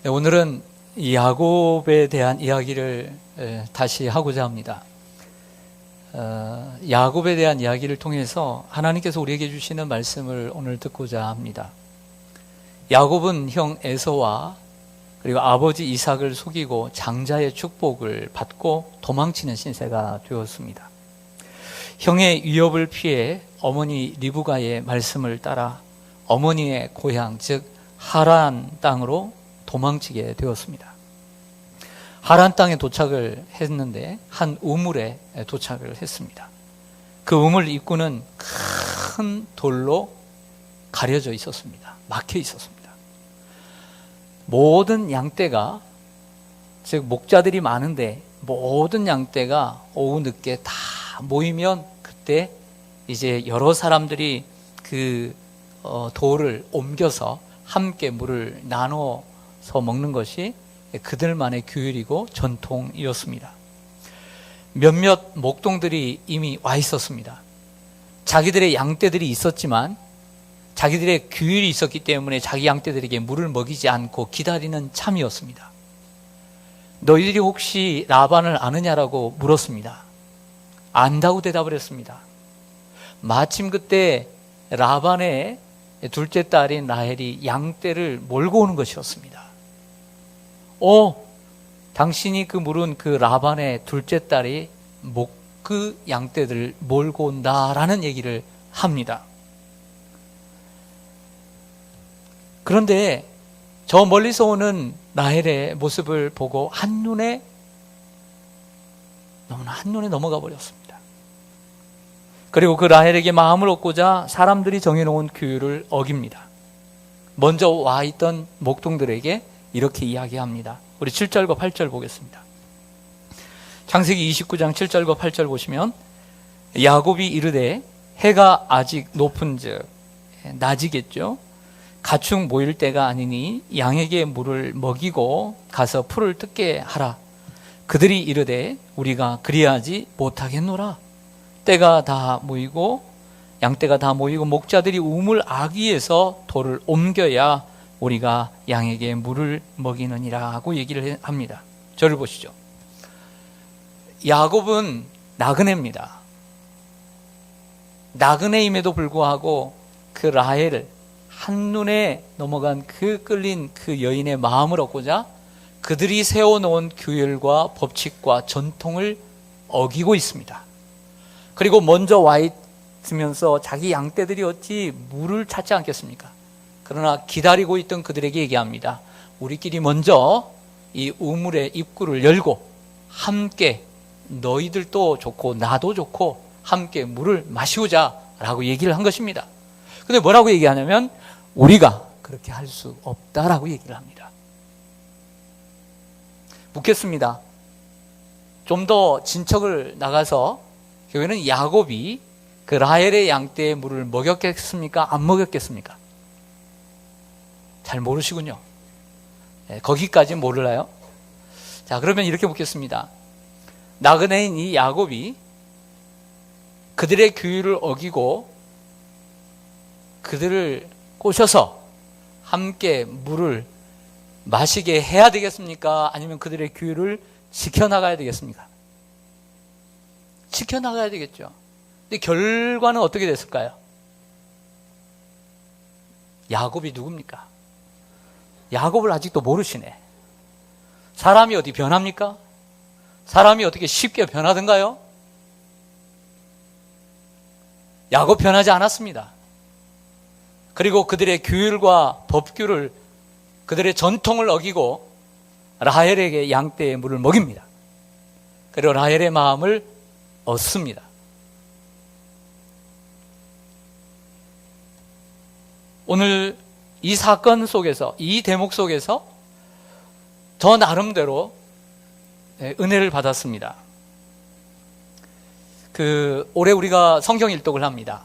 오늘은 야곱에 대한 이야기를 다시 하고자 합니다. 야곱에 대한 이야기를 통해서 하나님께서 우리에게 주시는 말씀을 오늘 듣고자 합니다. 야곱은 형 에서와 그리고 아버지 이삭을 속이고 장자의 축복을 받고 도망치는 신세가 되었습니다. 형의 위협을 피해 어머니 리브가의 말씀을 따라 어머니의 고향 즉 하란 땅으로 도망치게 되었습니다. 하란 땅에 도착을 했는데 한 우물에 도착을 했습니다. 그 우물 입구는 큰 돌로 가려져 있었습니다. 막혀 있었습니다. 모든 양떼가, 즉 목자들이 많은데 모든 양떼가 오후 늦게 다 모이면 그때 이제 여러 사람들이 그 돌을 옮겨서 함께 물을 나눠서 먹는 것이 그들만의 규율이고 전통이었습니다. 몇몇 목동들이 이미 와 있었습니다. 자기들의 양떼들이 있었지만 자기들의 규율이 있었기 때문에 자기 양떼들에게 물을 먹이지 않고 기다리는 참이었습니다. 너희들이 혹시 라반을 아느냐라고 물었습니다. 안다고 대답을 했습니다. 마침 그때 라반의 둘째 딸인 라헬이 양떼를 몰고 오는 것이었습니다. 당신이 그 물은 그 라반의 둘째 딸이 그 양떼들을 몰고 온다라는 얘기를 합니다. 그런데 저 멀리서 오는 라헬의 모습을 보고 너무나 한눈에 넘어가 버렸습니다. 그리고 그 라헬에게 마음을 얻고자 사람들이 정해놓은 규율을 어깁니다. 먼저 와 있던 목동들에게 이렇게 이야기합니다. 우리 7절과 8절 보겠습니다. 창세기 29장 7절과 8절 보시면 야곱이 이르되 해가 아직 높은즉 낮이겠죠. 가축 모일 때가 아니니 양에게 물을 먹이고 가서 풀을 뜯게 하라. 그들이 이르되 우리가 그리하지 못하겠노라. 양떼가 다 모이고 목자들이 우물 아귀에서 돌을 옮겨야 우리가 양에게 물을 먹이느니라 하고 얘기를 합니다. 저를 보시죠. 야곱은 나그네입니다. 나그네임에도 불구하고 그 라헬을 한눈에 넘어간 그 끌린 그 여인의 마음을 얻고자 그들이 세워놓은 규율과 법칙과 전통을 어기고 있습니다. 그리고 먼저 와 있으면서 자기 양떼들이 어찌 물을 찾지 않겠습니까? 그러나 기다리고 있던 그들에게 얘기합니다. 우리끼리 먼저 이 우물의 입구를 열고 함께 너희들도 좋고 나도 좋고 함께 물을 마시우자 라고 얘기를 한 것입니다. 근데 뭐라고 얘기하냐면 우리가 그렇게 할 수 없다라고 얘기를 합니다. 묻겠습니다. 좀 더 진척을 나가서 교회는 야곱이 그 라헬의 양떼의 물을 먹였겠습니까? 안 먹였겠습니까? 잘 모르시군요. 거기까지 몰라요. 자, 그러면 이렇게 묻겠습니다. 나그네인 이 야곱이 그들의 규율을 어기고 그들을 꼬셔서 함께 물을 마시게 해야 되겠습니까? 아니면 그들의 규율을 지켜나가야 되겠습니까? 지켜나가야 되겠죠. 근데 결과는 어떻게 됐을까요? 야곱이 누굽니까? 야곱을 아직도 모르시네. 사람이 어디 변합니까? 사람이 어떻게 쉽게 변하던가요? 야곱 변하지 않았습니다. 그리고 그들의 규율과 법규를, 그들의 전통을 어기고 라헬에게 양떼의 물을 먹입니다. 그리고 라헬의 마음을 얻습니다. 오늘 이 사건 속에서, 이 대목 속에서 저 나름대로 은혜를 받았습니다. 올해 우리가 성경 일독을 합니다.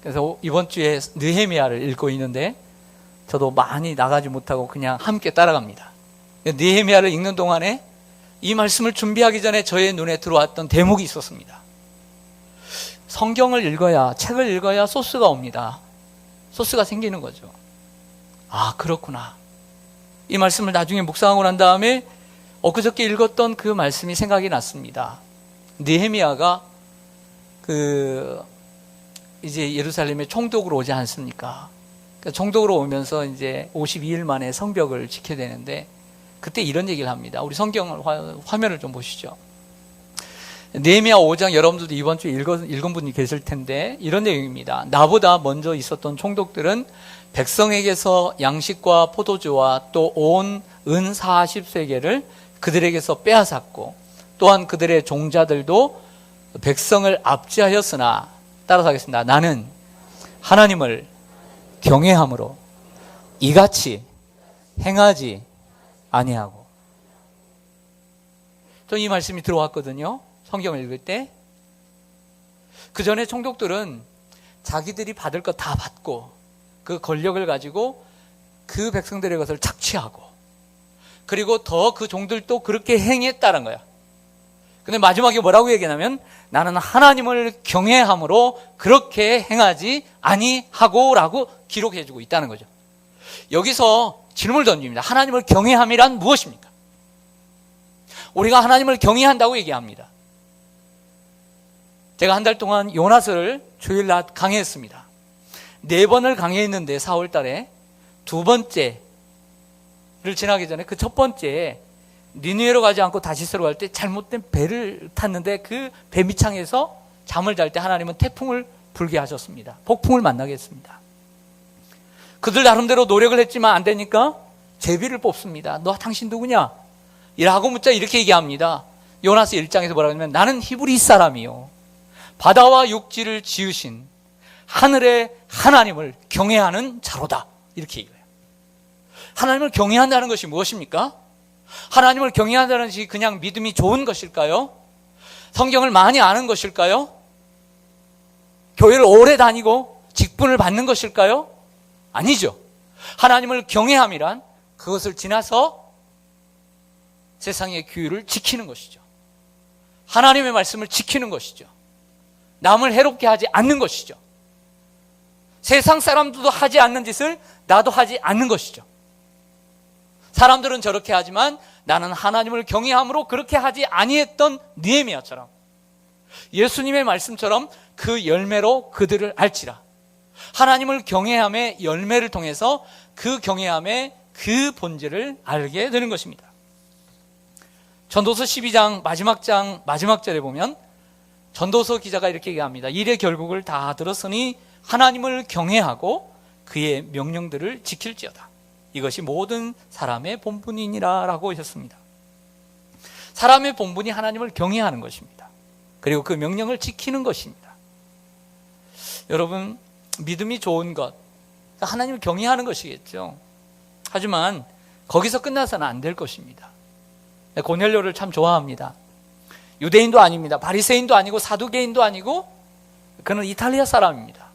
그래서 이번 주에 느헤미야를 읽고 있는데 저도 많이 나가지 못하고 그냥 함께 따라갑니다. 느헤미야를 읽는 동안에 이 말씀을 준비하기 전에 저의 눈에 들어왔던 대목이 있었습니다. 성경을 읽어야, 책을 읽어야 소스가 옵니다. 소스가 생기는 거죠. 아, 그렇구나. 이 말씀을 나중에 묵상하고 난 다음에 엊그저께 읽었던 그 말씀이 생각이 났습니다. 느헤미야가 이제 예루살렘에 총독으로 오지 않습니까? 그러니까 총독으로 오면서 이제 52일 만에 성벽을 지켜야 되는데, 그때 이런 얘기를 합니다. 우리 성경 화면을 좀 보시죠. 느헤미야 5장, 여러분들도 이번 주에 읽은 분이 계실 텐데 이런 내용입니다. 나보다 먼저 있었던 총독들은 백성에게서 양식과 포도주와 또 온 은 40세겔을 그들에게서 빼앗았고, 또한 그들의 종자들도 백성을 압제하였으나, 따라서 하겠습니다. 나는 하나님을 경외함으로 이같이 행하지 아니하고. 전 이 말씀이 들어왔거든요. 성경을 읽을 때. 그 전에 총독들은 자기들이 받을 것 다 받고 그 권력을 가지고 그 백성들의 것을 착취하고, 그리고 더 그 종들도 그렇게 행했다는 거야. 근데 마지막에 뭐라고 얘기하냐면 나는 하나님을 경외함으로 그렇게 행하지 아니하고 라고 기록해주고 있다는 거죠. 여기서 질문을 던집니다. 하나님을 경외함이란 무엇입니까? 우리가 하나님을 경외한다고 얘기합니다. 제가 한 달 동안 요나스를 주일 낮 강의했습니다. 4번을 강의했는데 4월 달에 2번째를 지나기 전에 그 첫 번째 니느웨로 가지 않고 다시스로 갈 때 잘못된 배를 탔는데 그 배 밑창에서 잠을 잘 때 하나님은 태풍을 불게 하셨습니다. 폭풍을 만나게 했습니다. 그들 나름대로 노력을 했지만 안 되니까 제비를 뽑습니다. 너 당신 누구냐? 라고 묻자 이렇게 얘기합니다. 요나스 1장에서 뭐라고 하냐면 나는 히브리 사람이요 바다와 육지를 지으신 하늘의 하나님을 경외하는 자로다. 이렇게 얘기해요. 하나님을 경외한다는 것이 무엇입니까? 하나님을 경외한다는 것이 그냥 믿음이 좋은 것일까요? 성경을 많이 아는 것일까요? 교회를 오래 다니고 직분을 받는 것일까요? 아니죠. 하나님을 경외함이란 그것을 지나서 세상의 규율을 지키는 것이죠. 하나님의 말씀을 지키는 것이죠. 남을 해롭게 하지 않는 것이죠. 세상 사람들도 하지 않는 짓을 나도 하지 않는 것이죠. 사람들은 저렇게 하지만 나는 하나님을 경외함으로 그렇게 하지 아니했던 느헤미야처럼, 예수님의 말씀처럼 그 열매로 그들을 알지라. 하나님을 경외함의 열매를 통해서 그 경외함의 그 본질을 알게 되는 것입니다. 전도서 12장 마지막 절에 보면 전도서 기자가 이렇게 얘기합니다. 일의 결국을 다 들었으니 하나님을 경외하고 그의 명령들을 지킬지어다. 이것이 모든 사람의 본분이니라 라고 하셨습니다. 사람의 본분이 하나님을 경외하는 것입니다. 그리고 그 명령을 지키는 것입니다. 여러분, 믿음이 좋은 것, 하나님을 경외하는 것이겠죠. 하지만 거기서 끝나서는 안 될 것입니다. 고넬료를 참 좋아합니다. 유대인도 아닙니다. 바리새인도 아니고 사두개인도 아니고 그는 이탈리아 사람입니다.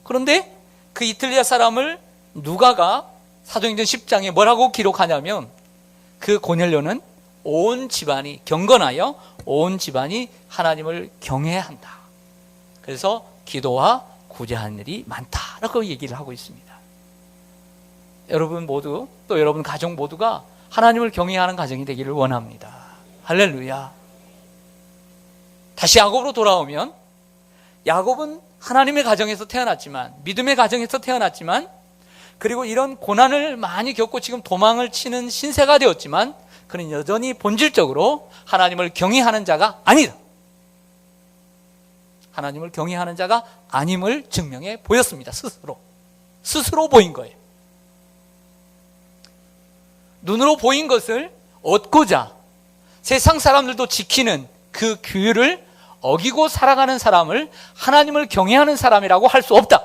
그런데 그 이탈리아 사람을 누가가 사도행전 10장에 뭐라고 기록하냐면 그 고넬료는 온 집안이 경건하여 온 집안이 하나님을 경외한다. 그래서 기도와 구제하는 일이 많다라고 얘기를 하고 있습니다. 여러분 모두, 또 여러분 가정 모두가 하나님을 경외하는 가정이 되기를 원합니다. 할렐루야. 다시 야곱으로 돌아오면, 야곱은 하나님의 가정에서 태어났지만, 믿음의 가정에서 태어났지만, 그리고 이런 고난을 많이 겪고 지금 도망을 치는 신세가 되었지만 그는 여전히 본질적으로 하나님을 경외하는 자가 아니다. 하나님을 경외하는 자가 아님을 증명해 보였습니다. 스스로 보인 거예요. 눈으로 보인 것을 얻고자 세상 사람들도 지키는 그 규율을 어기고 살아가는 사람을 하나님을 경외하는 사람이라고 할 수 없다.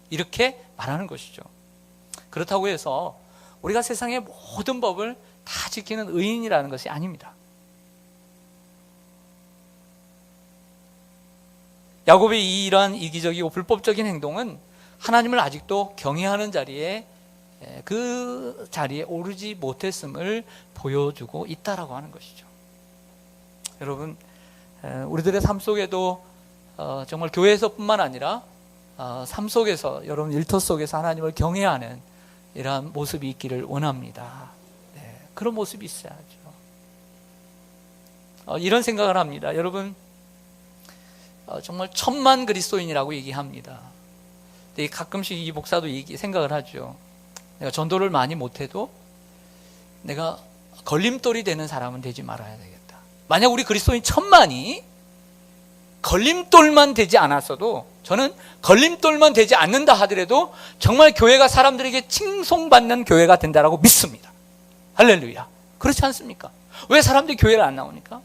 이렇게 말하는 것이죠. 그렇다고 해서 우리가 세상의 모든 법을 다 지키는 의인이라는 것이 아닙니다. 야곱의 이러한 이기적이고 불법적인 행동은 하나님을 아직도 경외하는 자리에, 그 자리에 오르지 못했음을 보여주고 있다라고 하는 것이죠. 여러분, 우리들의 삶 속에도 정말 교회에서뿐만 아니라 삶 속에서, 여러분 일터 속에서 하나님을 경외하는 이러한 모습이 있기를 원합니다. 네, 그런 모습이 있어야죠. 이런 생각을 합니다. 여러분, 정말 천만 그리스도인이라고 얘기합니다. 근데 가끔씩 이 목사도 생각을 하죠. 내가 전도를 많이 못해도 내가 걸림돌이 되는 사람은 되지 말아야 되겠다. 만약 우리 그리스도인 천만이 걸림돌만 되지 않았어도, 저는 걸림돌만 되지 않는다 하더라도 정말 교회가 사람들에게 칭송받는 교회가 된다라고 믿습니다. 할렐루야. 그렇지 않습니까? 왜 사람들이 교회를 안 나오니까?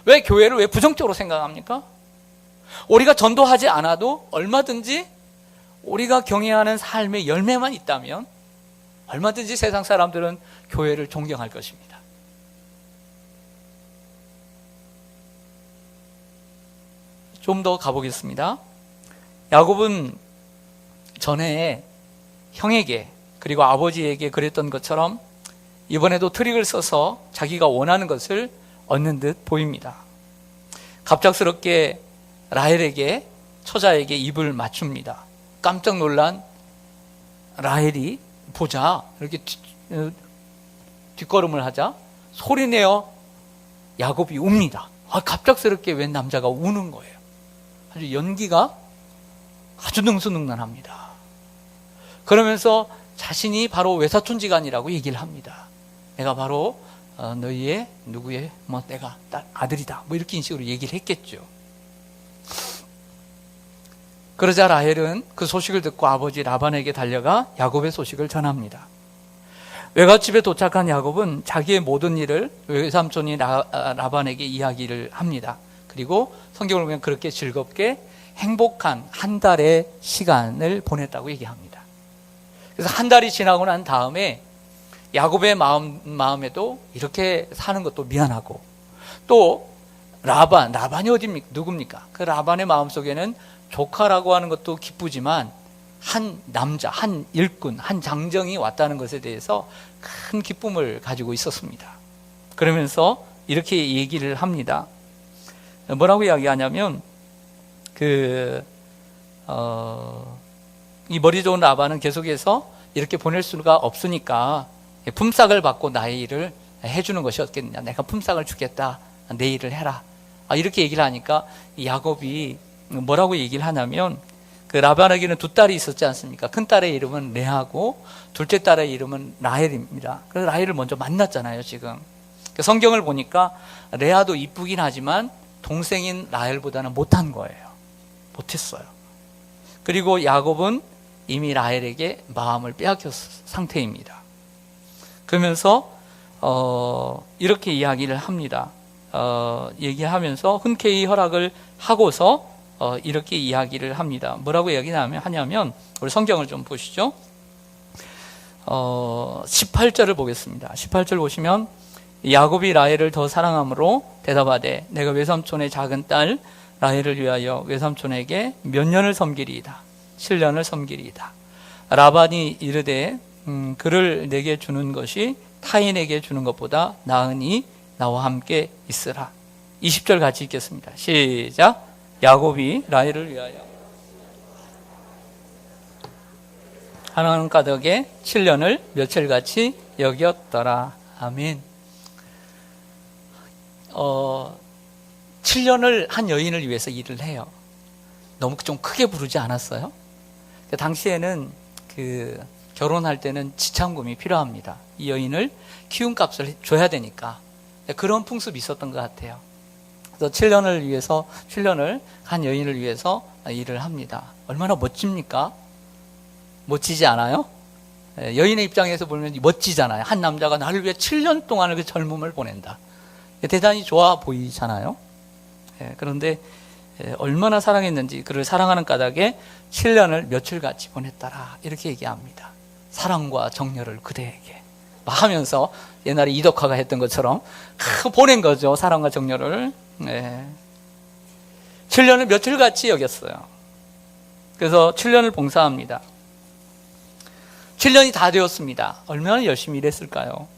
왜 교회를 왜 부정적으로 생각합니까? 우리가 전도하지 않아도 얼마든지 우리가 경외하는 삶의 열매만 있다면 얼마든지 세상 사람들은 교회를 존경할 것입니다. 좀 더 가보겠습니다. 야곱은 전에 형에게 그리고 아버지에게 그랬던 것처럼 이번에도 트릭을 써서 자기가 원하는 것을 얻는 듯 보입니다. 갑작스럽게 라헬에게, 처자에게 입을 맞춥니다. 깜짝 놀란 라헬이 보자, 이렇게 뒷걸음을 하자 소리내어 야곱이 웁니다. 갑작스럽게 웬 남자가 우는 거예요. 아주 연기가 아주 능수능란합니다. 그러면서 자신이 바로 외사촌지간이라고 얘기를 합니다. 내가 바로 너희의 누구의 내가 아들이다, 이렇게 식으로 얘기를 했겠죠. 그러자 라헬은 그 소식을 듣고 아버지 라반에게 달려가 야곱의 소식을 전합니다. 외갓집에 도착한 야곱은 자기의 모든 일을 외삼촌이 라반에게 이야기를 합니다. 그리고 성경을 보면 그렇게 즐겁게 행복한 한 달의 시간을 보냈다고 얘기합니다. 그래서 한 달이 지나고 난 다음에 야곱의 마음에도 이렇게 사는 것도 미안하고, 또 라반이 어디입니까? 누굽니까? 그 라반의 마음속에는 조카라고 하는 것도 기쁘지만 한 남자, 한 일꾼, 한 장정이 왔다는 것에 대해서 큰 기쁨을 가지고 있었습니다. 그러면서 이렇게 얘기를 합니다. 뭐라고 이야기하냐면 이 머리 좋은 라반은 계속해서 이렇게 보낼 수가 없으니까 품삯을 받고 나의 일을 해주는 것이 어떻겠느냐, 내가 품삯을 주겠다, 내 일을 해라, 이렇게 얘기를 하니까 야곱이 뭐라고 얘기를 하냐면, 그 라반에게는 두 딸이 있었지 않습니까? 큰 딸의 이름은 레아고 둘째 딸의 이름은 라헬입니다. 그래서 라헬을 먼저 만났잖아요. 지금 성경을 보니까 레아도 이쁘긴 하지만 동생인 라헬보다는 못한 거예요. 못했어요. 그리고 야곱은 이미 라헬에게 마음을 빼앗겼 상태입니다. 그러면서 이렇게 이야기를 합니다. 얘기하면서 흔쾌히 허락을 하고서 이렇게 이야기를 합니다. 뭐라고 하냐면 우리 성경을 좀 보시죠. 18절을 보겠습니다. 18절 보시면 야곱이 라헬을 더 사랑함으로 대답하되 내가 외삼촌의 작은 딸 라헬을 위하여 외삼촌에게 몇 년을 섬기리이다. 7년을 섬기리이다. 라반이 이르되 그를 내게 주는 것이 타인에게 주는 것보다 나으니 나와 함께 있으라. 20절 같이 읽겠습니다. 시작. 야곱이 라헬을 위하여 하나님 가덕에 7년을 며칠같이 여겼더라. 아멘. 7년을 한 여인을 위해서 일을 해요. 너무 좀 크게 부르지 않았어요? 당시에는 결혼할 때는 지참금이 필요합니다. 이 여인을 키움값을 줘야 되니까 그런 풍습이 있었던 것 같아요. 그래서 7년을 한 여인을 위해서 일을 합니다. 얼마나 멋집니까? 멋지지 않아요? 여인의 입장에서 보면 멋지잖아요. 한 남자가 나를 위해 7년 동안의 그 젊음을 보낸다. 대단히 좋아 보이잖아요. 그런데 얼마나 사랑했는지 그를 사랑하는 까닭에 7년을 며칠같이 보냈더라. 이렇게 얘기합니다. 사랑과 정열을 그대에게 하면서 옛날에 이덕화가 했던 것처럼 보낸 거죠. 사랑과 정열을. 7년을 며칠같이 여겼어요. 그래서 7년을 봉사합니다. 7년이 다 되었습니다. 얼마나 열심히 일했을까요?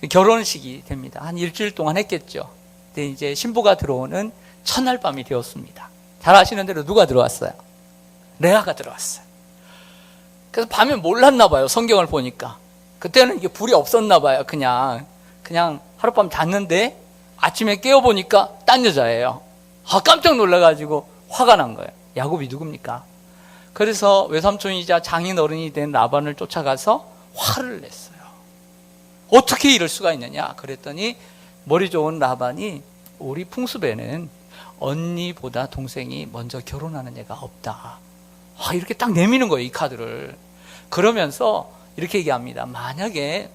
결혼식이 됩니다. 한 일주일 동안 했겠죠. 근데 이제 신부가 들어오는 첫날 밤이 되었습니다. 잘 아시는 대로 누가 들어왔어요? 레아가 들어왔어요. 그래서 밤에 몰랐나 봐요. 성경을 보니까. 그때는 이게 불이 없었나 봐요. 그냥 하룻밤 잤는데 아침에 깨어보니까 딴 여자예요. 깜짝 놀라가지고 화가 난 거예요. 야곱이 누굽니까? 그래서 외삼촌이자 장인어른이 된 라반을 쫓아가서 화를 냈어요. 어떻게 이럴 수가 있느냐? 그랬더니 머리 좋은 라반이 우리 풍습에는 언니보다 동생이 먼저 결혼하는 애가 없다. 이렇게 딱 내미는 거예요, 이 카드를. 그러면서 이렇게 얘기합니다. 만약에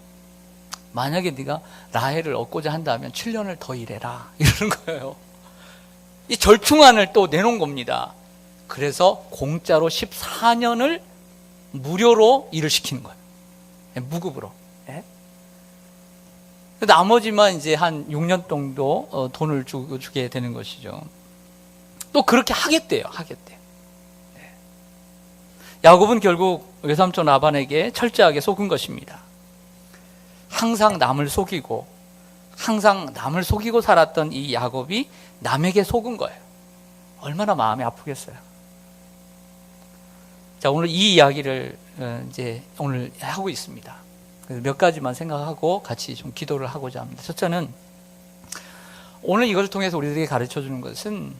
네가 라헬을 얻고자 한다면 7년을 더 일해라. 이러는 거예요. 이 절충안을 또 내놓은 겁니다. 그래서 공짜로 14년을 무료로 일을 시키는 거예요. 무급으로. 예? 나머지만 이제 한 6년 정도 돈을 주게 되는 것이죠. 또 그렇게 하겠대요. 네. 야곱은 결국 외삼촌 라반에게 철저하게 속은 것입니다. 항상 남을 속이고 살았던 이 야곱이 남에게 속은 거예요. 얼마나 마음이 아프겠어요. 자, 오늘 이 이야기를 이제 오늘 하고 있습니다. 그래서 몇 가지만 생각하고 같이 좀 기도를 하고자 합니다. 첫째는 오늘 이것을 통해서 우리들에게 가르쳐 주는 것은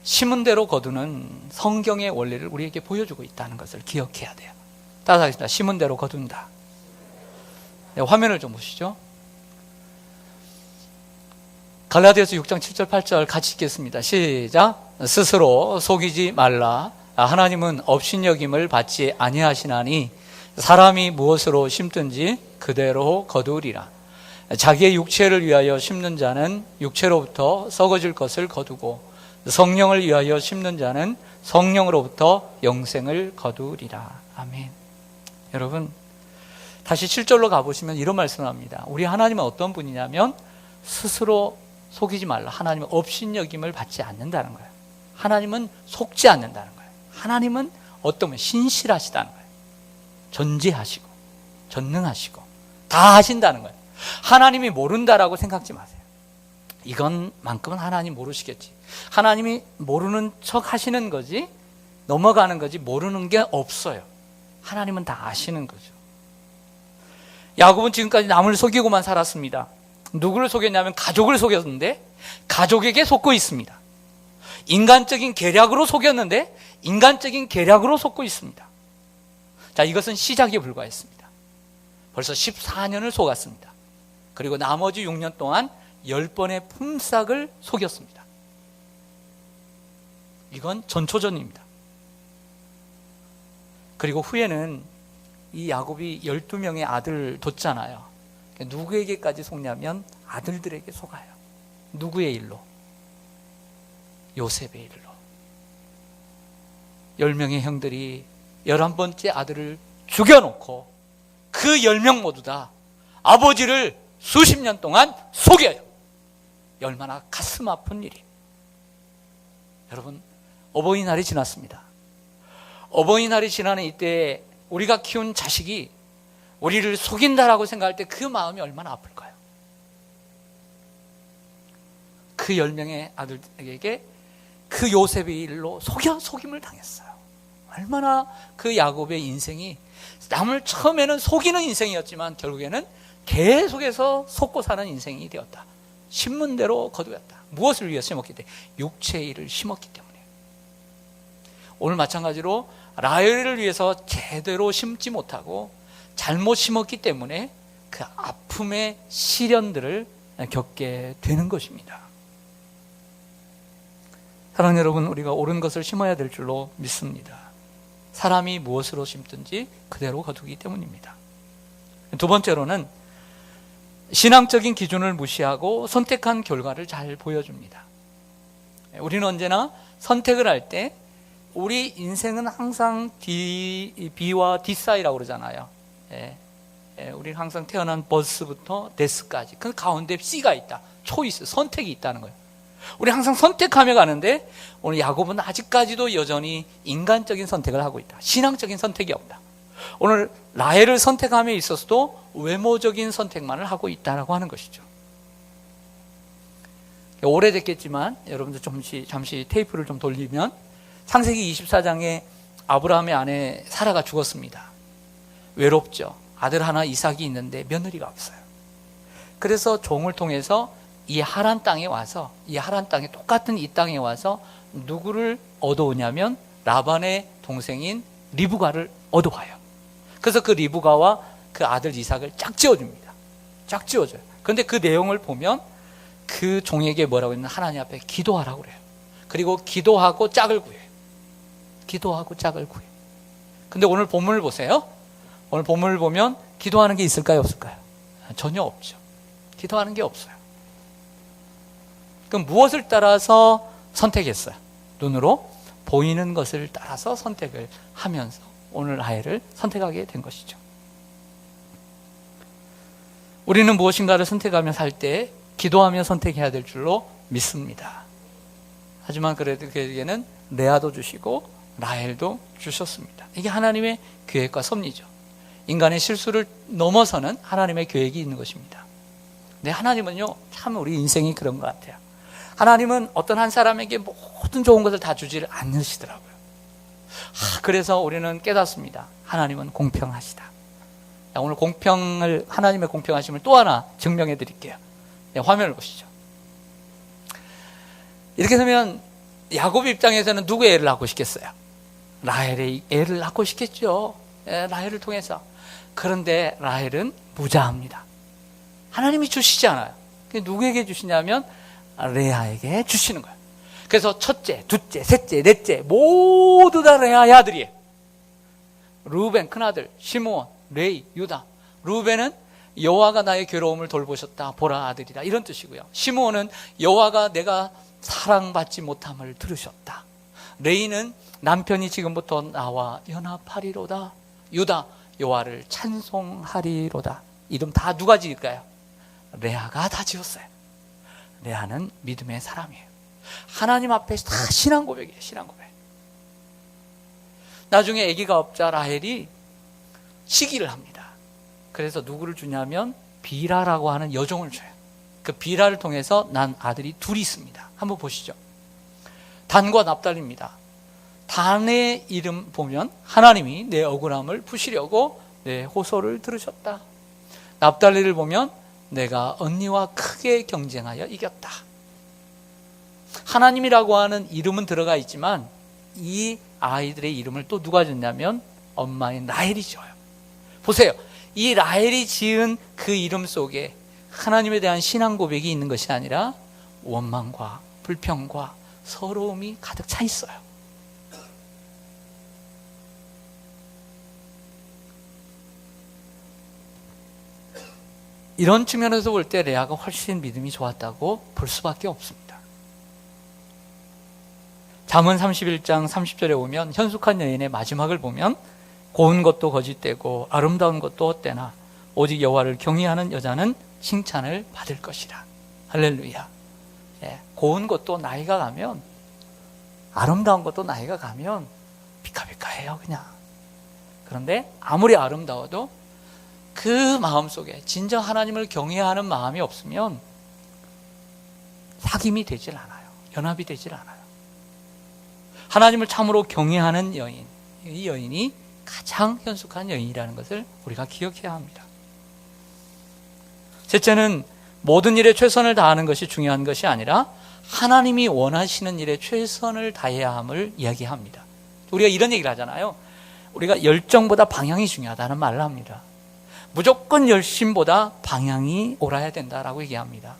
심은 대로 거두는 성경의 원리를 우리에게 보여주고 있다는 것을 기억해야 돼요. 따라서 하겠습니다. 심은 대로 거둔다. 네, 화면을 좀 보시죠. 갈라디아서 6장 7절 8절 같이 읽겠습니다. 시작. 스스로 속이지 말라. 하나님은 업신여김을 받지 아니하시나니 사람이 무엇으로 심든지 그대로 거두리라. 자기의 육체를 위하여 심는 자는 육체로부터 썩어질 것을 거두고 성령을 위하여 심는 자는 성령으로부터 영생을 거두리라. 아멘. 여러분, 다시 7절로 가보시면 이런 말씀을 합니다. 우리 하나님은 어떤 분이냐면 스스로 속이지 말라. 하나님은 업신여김을 받지 않는다는 거예요. 하나님은 속지 않는다는 거예요. 하나님은 어떤 분? 신실하시다는 거예요. 전지하시고 전능하시고 다 하신다는 거예요. 하나님이 모른다라고 생각지 마세요. 이건만큼은 하나님 모르시겠지. 하나님이 모르는 척 하시는 거지, 넘어가는 거지, 모르는 게 없어요. 하나님은 다 아시는 거죠. 야곱은 지금까지 남을 속이고만 살았습니다. 누구를 속였냐면 가족을 속였는데 가족에게 속고 있습니다. 인간적인 계략으로 속였는데 인간적인 계략으로 속고 있습니다. 자, 이것은 시작에 불과했습니다. 벌써 14년을 속았습니다. 그리고 나머지 6년 동안 10번의 품삯을 속였습니다. 이건 전초전입니다. 그리고 후에는 이 야곱이 12명의 아들 뒀잖아요. 누구에게까지 속냐면 아들들에게 속아요. 누구의 일로? 요셉의 일로. 10명의 형들이 11번째 아들을 죽여놓고 그 10명 모두 다 아버지를 수십 년 동안 속여요. 얼마나 가슴 아픈 일이. 여러분, 어버이날이 지났습니다. 어버이날이 지나는 이때 우리가 키운 자식이 우리를 속인다라고 생각할 때 그 마음이 얼마나 아플까요? 그 10명의 아들에게 그 요셉의 일로 속임을 당했어요. 얼마나 그 야곱의 인생이 남을 처음에는 속이는 인생이었지만 결국에는 계속해서 속고 사는 인생이 되었다. 심은 대로 거두었다. 무엇을 위해 심었기 때문에? 육체의 일을 심었기 때문에. 오늘 마찬가지로 라헬을 위해서 제대로 심지 못하고 잘못 심었기 때문에 그 아픔의 시련들을 겪게 되는 것입니다. 사랑하는 여러분, 우리가 옳은 것을 심어야 될 줄로 믿습니다. 사람이 무엇으로 심든지 그대로 거두기 때문입니다. 두 번째로는 신앙적인 기준을 무시하고 선택한 결과를 잘 보여줍니다. 우리는 언제나 선택을 할 때 우리 인생은 항상 B와 D 사이라고 그러잖아요. 우리는 항상 태어난 버스부터 데스까지 그 가운데 C가 있다. 초이스, 선택이 있다는 거예요. 우리 항상 선택하며 가는데 오늘 야곱은 아직까지도 여전히 인간적인 선택을 하고 있다. 신앙적인 선택이 없다. 오늘 라헬을 선택함에 있어서도 외모적인 선택만을 하고 있다라고 하는 것이죠. 오래됐겠지만 여러분들 잠시 테이프를 좀 돌리면 창세기 24장에 아브라함의 아내 사라가 죽었습니다. 외롭죠. 아들 하나 이삭이 있는데 며느리가 없어요. 그래서 종을 통해서 이 하란 땅에 와서, 이 하란 땅에, 똑같은 이 땅에 와서 누구를 얻어오냐면 라반의 동생인 리브가를 얻어와요. 그래서 그 리브가와 그 아들 이삭을 짝지어줍니다. 짝지어줘요. 그런데 그 내용을 보면 그 종에게 뭐라고 했냐면 하나님 앞에 기도하라고 그래요. 그리고 기도하고 짝을 구해요. 기도하고 짝을 구해요. 근데 오늘 본문을 보세요. 오늘 본문을 보면 기도하는 게 있을까요, 없을까요? 전혀 없죠. 기도하는 게 없어요. 그럼 무엇을 따라서 선택했어요? 눈으로 보이는 것을 따라서 선택을 하면서 오늘 라헬을 선택하게 된 것이죠. 우리는 무엇인가를 선택하며 살 때 기도하며 선택해야 될 줄로 믿습니다. 하지만 그래도 그에게는 레아도 주시고 라헬도 주셨습니다. 이게 하나님의 계획과 섭리죠. 인간의 실수를 넘어서는 하나님의 계획이 있는 것입니다. 근데 하나님은요, 참 우리 인생이 그런 것 같아요. 하나님은 어떤 한 사람에게 모든 좋은 것을 다 주지를 않으시더라고요. 그래서 우리는 깨닫습니다. 하나님은 공평하시다. 오늘 하나님의 공평하심을 또 하나 증명해 드릴게요. 화면을 보시죠. 이렇게 되면 야곱 입장에서는 누구의 애를 낳고 싶겠어요? 라헬의 애를 낳고 싶겠죠. 라헬을 통해서. 그런데 라헬은 무자합니다. 하나님이 주시지 않아요. 누구에게 주시냐면 레아에게 주시는 거예요. 그래서 첫째, 둘째, 셋째, 넷째 모두 다 레아의 아들이에요. 루벤 큰아들, 시므온, 레위, 유다. 루벤은 여호와가 나의 괴로움을 돌보셨다, 보라 아들이다, 이런 뜻이고요. 시므온은 여호와가 내가 사랑받지 못함을 들으셨다. 레위는 남편이 지금부터 나와 연합하리로다. 유다, 여호와를 찬송하리로다. 이름 다 누가 지을까요? 레아가 다 지었어요. 레아는 믿음의 사람이에요. 하나님 앞에 다 신앙 고백이에요. 신앙 고백. 나중에 아기가 없자 라헬이 시기를 합니다. 그래서 누구를 주냐면 비라라고 하는 여종을 줘요. 그 비라를 통해서 난 아들이 둘이 있습니다. 한번 보시죠. 단과 납달리입니다. 단의 이름 보면 하나님이 내 억울함을 푸시려고 내 호소를 들으셨다. 납달리를 보면 내가 언니와 크게 경쟁하여 이겼다. 하나님이라고 하는 이름은 들어가 있지만 이 아이들의 이름을 또 누가 줬냐면 엄마인 라헬이 지어요. 보세요. 이 라헬이 지은 그 이름 속에 하나님에 대한 신앙 고백이 있는 것이 아니라 원망과 불평과 서러움이 가득 차 있어요. 이런 측면에서 볼 때 레아가 훨씬 믿음이 좋았다고 볼 수밖에 없습니다. 잠언 31장 30절에 보면 현숙한 여인의 마지막을 보면 고운 것도 거짓되고 아름다운 것도 헛되나 오직 여호와를 경외하는 여자는 칭찬을 받을 것이라. 할렐루야. 고운 것도 나이가 가면, 아름다운 것도 나이가 가면 비카비카해요 그냥. 그런데 아무리 아름다워도 그 마음속에 진정 하나님을 경외하는 마음이 없으면 사귐이 되질 않아요. 연합이 되질 않아요. 하나님을 참으로 경외하는 여인, 이 여인이 가장 현숙한 여인이라는 것을 우리가 기억해야 합니다. 셋째는 모든 일에 최선을 다하는 것이 중요한 것이 아니라 하나님이 원하시는 일에 최선을 다해야 함을 이야기합니다. 우리가 이런 얘기를 하잖아요. 우리가 열정보다 방향이 중요하다는 말을 합니다. 무조건 열심보다 방향이 옳아야 된다라고 얘기합니다.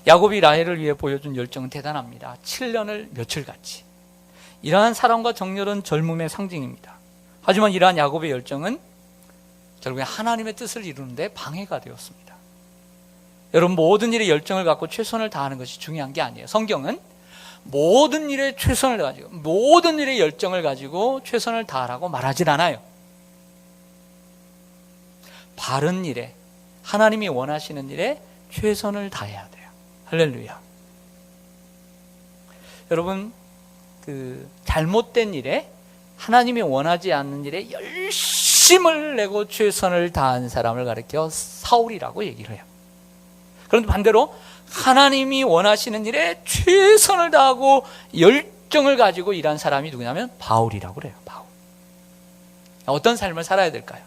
야곱이 라헬을 위해 보여준 열정은 대단합니다. 7년을 며칠같이. 이러한 사랑과 정열은 젊음의 상징입니다. 하지만 이러한 야곱의 열정은 결국에 하나님의 뜻을 이루는데 방해가 되었습니다. 여러분, 모든 일에 열정을 갖고 최선을 다하는 것이 중요한 게 아니에요. 성경은 모든 일에 최선을 가지고, 모든 일에 열정을 가지고 최선을 다하라고 말하질 않아요. 바른 일에, 하나님이 원하시는 일에 최선을 다해야 돼요. 할렐루야. 여러분, 잘못된 일에, 하나님이 원하지 않는 일에 열심을 내고 최선을 다한 사람을 가리켜 사울이라고 얘기를 해요. 그런데 반대로 하나님이 원하시는 일에 최선을 다하고 열정을 가지고 일한 사람이 누구냐면 바울이라고 그래요. 바울. 어떤 삶을 살아야 될까요?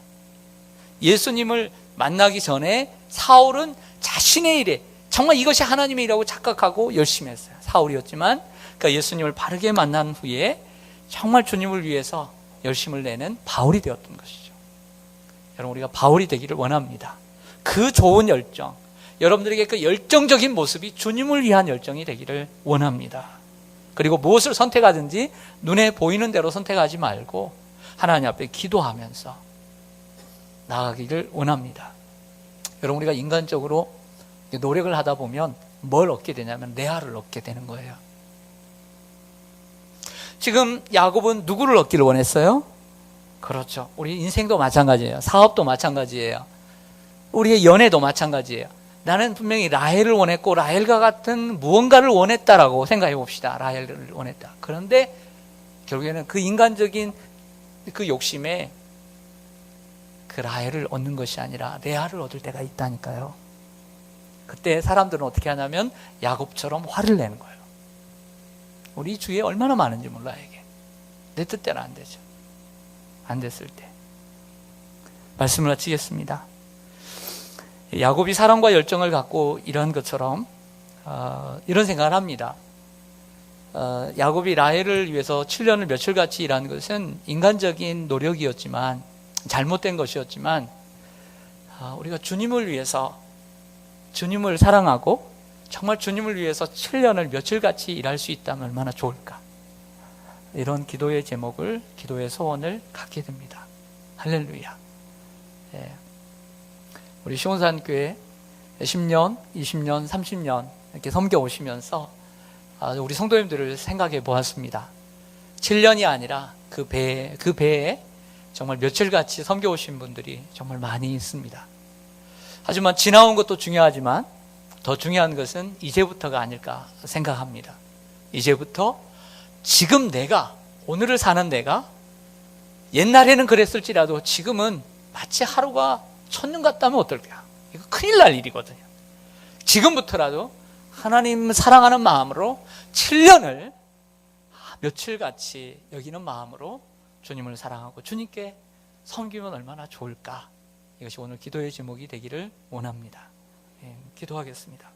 예수님을 만나기 전에 사울은 자신의 일에 정말 이것이 하나님의 일이라고 착각하고 열심히 했어요. 사울이었지만 그러니까 예수님을 바르게 만난 후에 정말 주님을 위해서 열심을 내는 바울이 되었던 것이죠. 여러분, 우리가 바울이 되기를 원합니다. 그 좋은 열정, 여러분들에게 그 열정적인 모습이 주님을 위한 열정이 되기를 원합니다. 그리고 무엇을 선택하든지 눈에 보이는 대로 선택하지 말고 하나님 앞에 기도하면서 나아가기를 원합니다. 여러분, 우리가 인간적으로 노력을 하다 보면 뭘 얻게 되냐면 레아를 얻게 되는 거예요. 지금 야곱은 누구를 얻기를 원했어요? 그렇죠. 우리 인생도 마찬가지예요. 사업도 마찬가지예요. 우리의 연애도 마찬가지예요. 나는 분명히 라헬을 원했고 라헬과 같은 무언가를 원했다라고 생각해 봅시다. 라헬을 원했다. 그런데 결국에는 그 인간적인 그 욕심에 그 라헬을 얻는 것이 아니라 레아를 얻을 때가 있다니까요. 그때 사람들은 어떻게 하냐면 야곱처럼 화를 내는 거예요. 우리 주위에 얼마나 많은지 몰라요. 이게 내 뜻대로 안 되죠. 안 됐을 때. 말씀을 마치겠습니다. 야곱이 사랑과 열정을 갖고 이런 것처럼 이런 생각을 합니다. 야곱이 라헬을 위해서 7년을 며칠같이 일한 것은 인간적인 노력이었지만, 잘못된 것이었지만, 우리가 주님을 위해서, 주님을 사랑하고 정말 주님을 위해서 7년을 며칠같이 일할 수 있다면 얼마나 좋을까. 이런 기도의 제목을, 기도의 소원을 갖게 됩니다. 할렐루야. 예. 우리 시온산교회 10년, 20년, 30년 이렇게 섬겨오시면서 우리 성도님들을 생각해 보았습니다. 7년이 아니라 그 배에 정말 며칠같이 섬겨오신 분들이 정말 많이 있습니다. 하지만 지나온 것도 중요하지만 더 중요한 것은 이제부터가 아닐까 생각합니다. 이제부터 지금 내가, 오늘을 사는 내가 옛날에는 그랬을지라도 지금은 마치 하루가 천년 같다면 어떨까? 이거 큰일 날 일이거든요. 지금부터라도 하나님 사랑하는 마음으로 7년을 며칠같이 여기는 마음으로 주님을 사랑하고 주님께 섬기면 얼마나 좋을까? 이것이 오늘 기도의 제목이 되기를 원합니다. 기도하겠습니다.